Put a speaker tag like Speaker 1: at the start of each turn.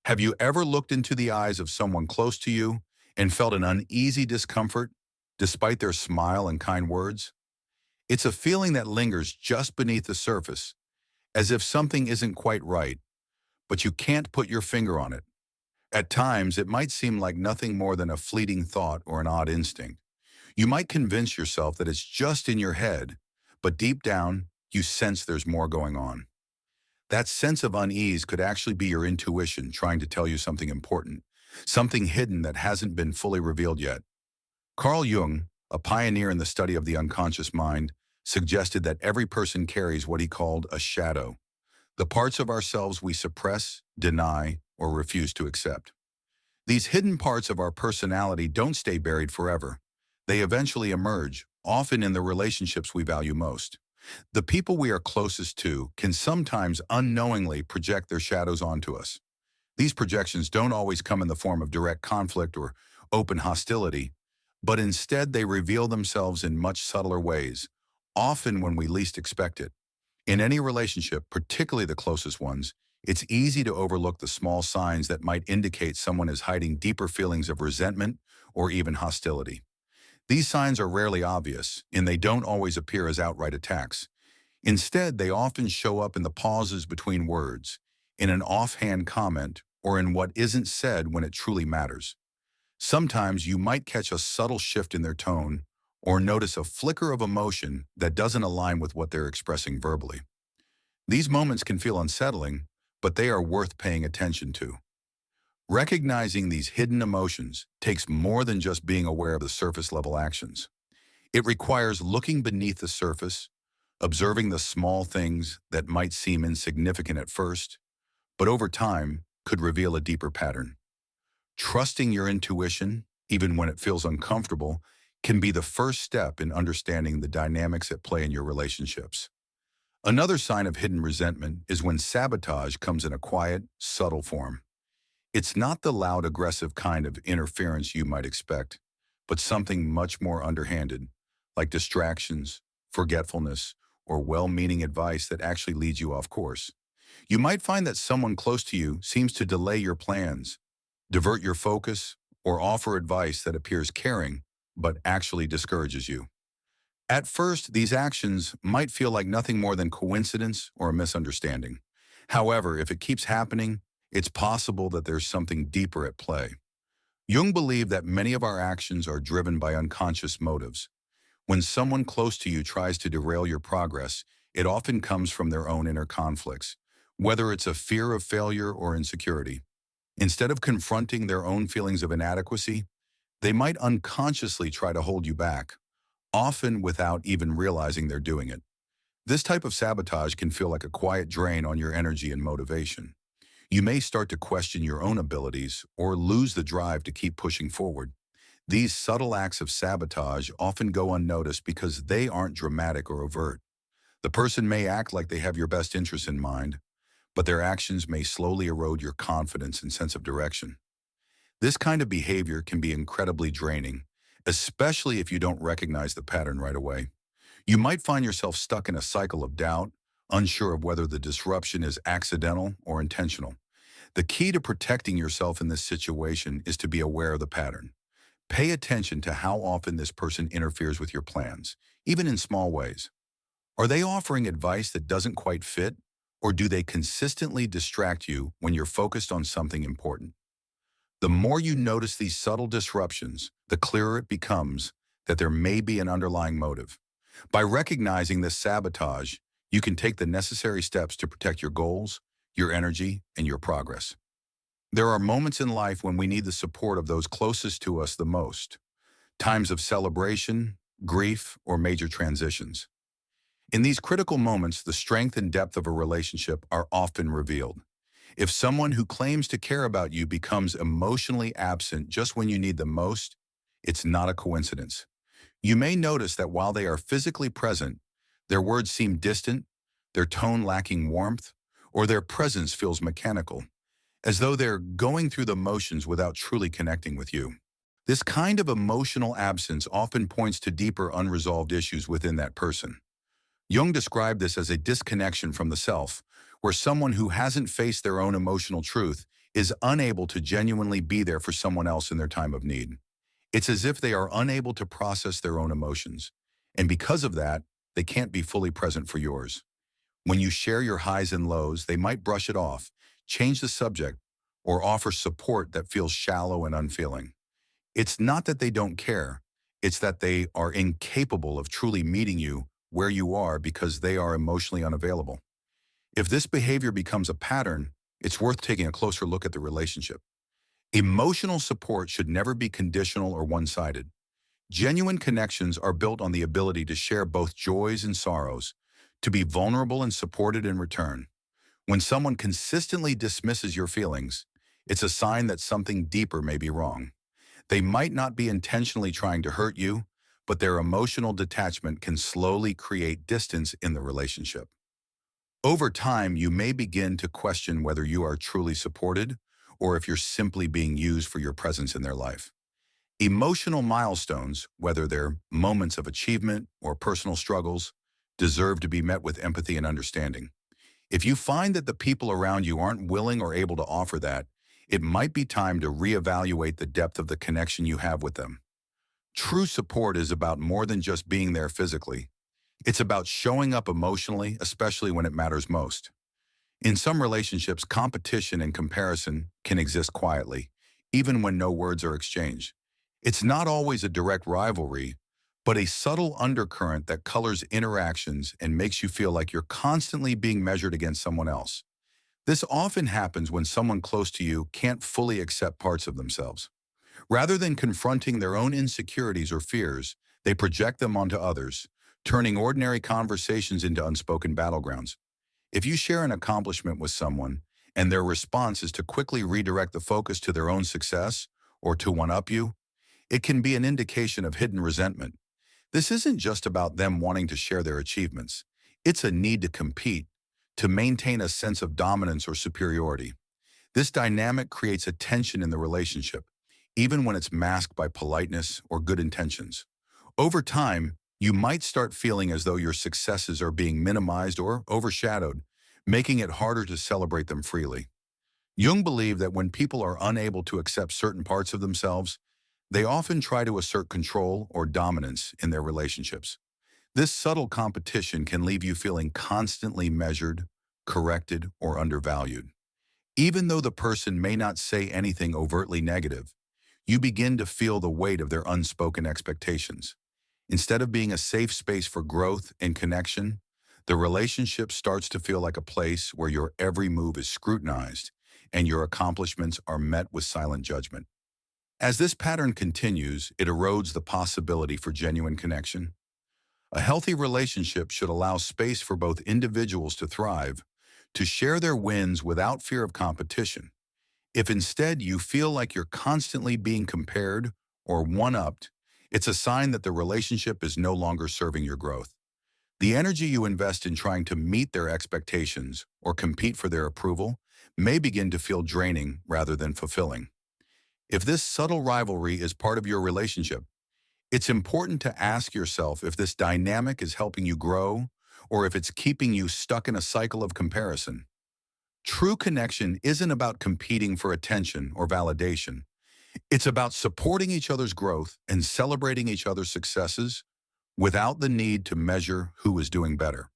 Speaker 1: Have you ever looked into the eyes of someone close to you and felt an uneasy discomfort despite their smile and kind words? It's a feeling that lingers just beneath the surface, as if something isn't quite right, but you can't put your finger on it. At times, it might seem like nothing more than a fleeting thought or an odd instinct. You might convince yourself that it's just in your head, but deep down, you sense there's more going on. That sense of unease could actually be your intuition trying to tell you something important, something hidden that hasn't been fully revealed yet. Carl Jung, a pioneer in the study of the unconscious mind, suggested that every person carries what he called a shadow, the parts of ourselves we suppress, deny, or refuse to accept. These hidden parts of our personality don't stay buried forever. They eventually emerge, often in the relationships we value most. The people we are closest to can sometimes unknowingly project their shadows onto us. These projections don't always come in the form of direct conflict or open hostility, but instead they reveal themselves in much subtler ways, often when we least expect it. In any relationship, particularly the closest ones, it's easy to overlook the small signs that might indicate someone is hiding deeper feelings of resentment or even hostility. These signs are rarely obvious, and they don't always appear as outright attacks. Instead, they often show up in the pauses between words, in an offhand comment, or in what isn't said when it truly matters. Sometimes you might catch a subtle shift in their tone, or notice a flicker of emotion that doesn't align with what they're expressing verbally. These moments can feel unsettling, but they are worth paying attention to. Recognizing these hidden emotions takes more than just being aware of the surface level actions. It requires looking beneath the surface, observing the small things that might seem insignificant at first, but over time could reveal a deeper pattern. Trusting your intuition, even when it feels uncomfortable, can be the first step in understanding the dynamics at play in your relationships. Another sign of hidden resentment is when sabotage comes in a quiet, subtle form. It's not the loud, aggressive kind of interference you might expect, but something much more underhanded, like distractions, forgetfulness, or well-meaning advice that actually leads you off course. You might find that someone close to you seems to delay your plans, divert your focus, or offer advice that appears caring, but actually discourages you. At first, these actions might feel like nothing more than coincidence or a misunderstanding. However, if it keeps happening, it's possible that there's something deeper at play. Jung believed that many of our actions are driven by unconscious motives. When someone close to you tries to derail your progress, it often comes from their own inner conflicts, whether it's a fear of failure or insecurity. Instead of confronting their own feelings of inadequacy, they might unconsciously try to hold you back, often without even realizing they're doing it. This type of sabotage can feel like a quiet drain on your energy and motivation. You may start to question your own abilities or lose the drive to keep pushing forward. These subtle acts of sabotage often go unnoticed because they aren't dramatic or overt. The person may act like they have your best interests in mind, but their actions may slowly erode your confidence and sense of direction. This kind of behavior can be incredibly draining, especially if you don't recognize the pattern right away. You might find yourself stuck in a cycle of doubt, unsure of whether the disruption is accidental or intentional. The key to protecting yourself in this situation is to be aware of the pattern. Pay attention to how often this person interferes with your plans, even in small ways. Are they offering advice that doesn't quite fit, or do they consistently distract you when you're focused on something important? The more you notice these subtle disruptions, the clearer it becomes that there may be an underlying motive. By recognizing this sabotage, you can take the necessary steps to protect your goals, your energy, and your progress. There are moments in life when we need the support of those closest to us the most. Times of celebration, grief, or major transitions. In these critical moments, the strength and depth of a relationship are often revealed. If someone who claims to care about you becomes emotionally absent just when you need them most, it's not a coincidence. You may notice that while they are physically present, their words seem distant, their tone lacking warmth, or their presence feels mechanical, as though they're going through the motions without truly connecting with you. This kind of emotional absence often points to deeper unresolved issues within that person. Jung described this as a disconnection from the self, where someone who hasn't faced their own emotional truth is unable to genuinely be there for someone else in their time of need. It's as if they are unable to process their own emotions. And because of that, they can't be fully present for yours. When you share your highs and lows, they might brush it off, change the subject, or offer support that feels shallow and unfeeling. It's not that they don't care, it's that they are incapable of truly meeting you where you are because they are emotionally unavailable. If this behavior becomes a pattern, it's worth taking a closer look at the relationship. Emotional support should never be conditional or one-sided. Genuine connections are built on the ability to share both joys and sorrows, to be vulnerable and supported in return. When someone consistently dismisses your feelings, it's a sign that something deeper may be wrong. They might not be intentionally trying to hurt you, but their emotional detachment can slowly create distance in the relationship. Over time, you may begin to question whether you are truly supported or if you're simply being used for your presence in their life. Emotional milestones, whether they're moments of achievement or personal struggles, deserve to be met with empathy and understanding. If you find that the people around you aren't willing or able to offer that, it might be time to reevaluate the depth of the connection you have with them. True support is about more than just being there physically. It's about showing up emotionally, especially when it matters most. In some relationships, competition and comparison can exist quietly, even when no words are exchanged. It's not always a direct rivalry, but a subtle undercurrent that colors interactions and makes you feel like you're constantly being measured against someone else. This often happens when someone close to you can't fully accept parts of themselves. Rather than confronting their own insecurities or fears, they project them onto others, turning ordinary conversations into unspoken battlegrounds. If you share an accomplishment with someone and their response is to quickly redirect the focus to their own success or to one-up you, it can be an indication of hidden resentment. This isn't just about them wanting to share their achievements. It's a need to compete, to maintain a sense of dominance or superiority. This dynamic creates a tension in the relationship, even when it's masked by politeness or good intentions. Over time, you might start feeling as though your successes are being minimized or overshadowed, making it harder to celebrate them freely. Jung believed that when people are unable to accept certain parts of themselves, they often try to assert control or dominance in their relationships. This subtle competition can leave you feeling constantly measured, corrected, or undervalued. Even though the person may not say anything overtly negative, you begin to feel the weight of their unspoken expectations. Instead of being a safe space for growth and connection, the relationship starts to feel like a place where your every move is scrutinized and your accomplishments are met with silent judgment. As this pattern continues, it erodes the possibility for genuine connection. A healthy relationship should allow space for both individuals to thrive, to share their wins without fear of competition. If instead you feel like you're constantly being compared or one-upped, it's a sign that the relationship is no longer serving your growth. The energy you invest in trying to meet their expectations or compete for their approval may begin to feel draining rather than fulfilling. If this subtle rivalry is part of your relationship, it's important to ask yourself if this dynamic is helping you grow or if it's keeping you stuck in a cycle of comparison. True connection isn't about competing for attention or validation. It's about supporting each other's growth and celebrating each other's successes without the need to measure who is doing better.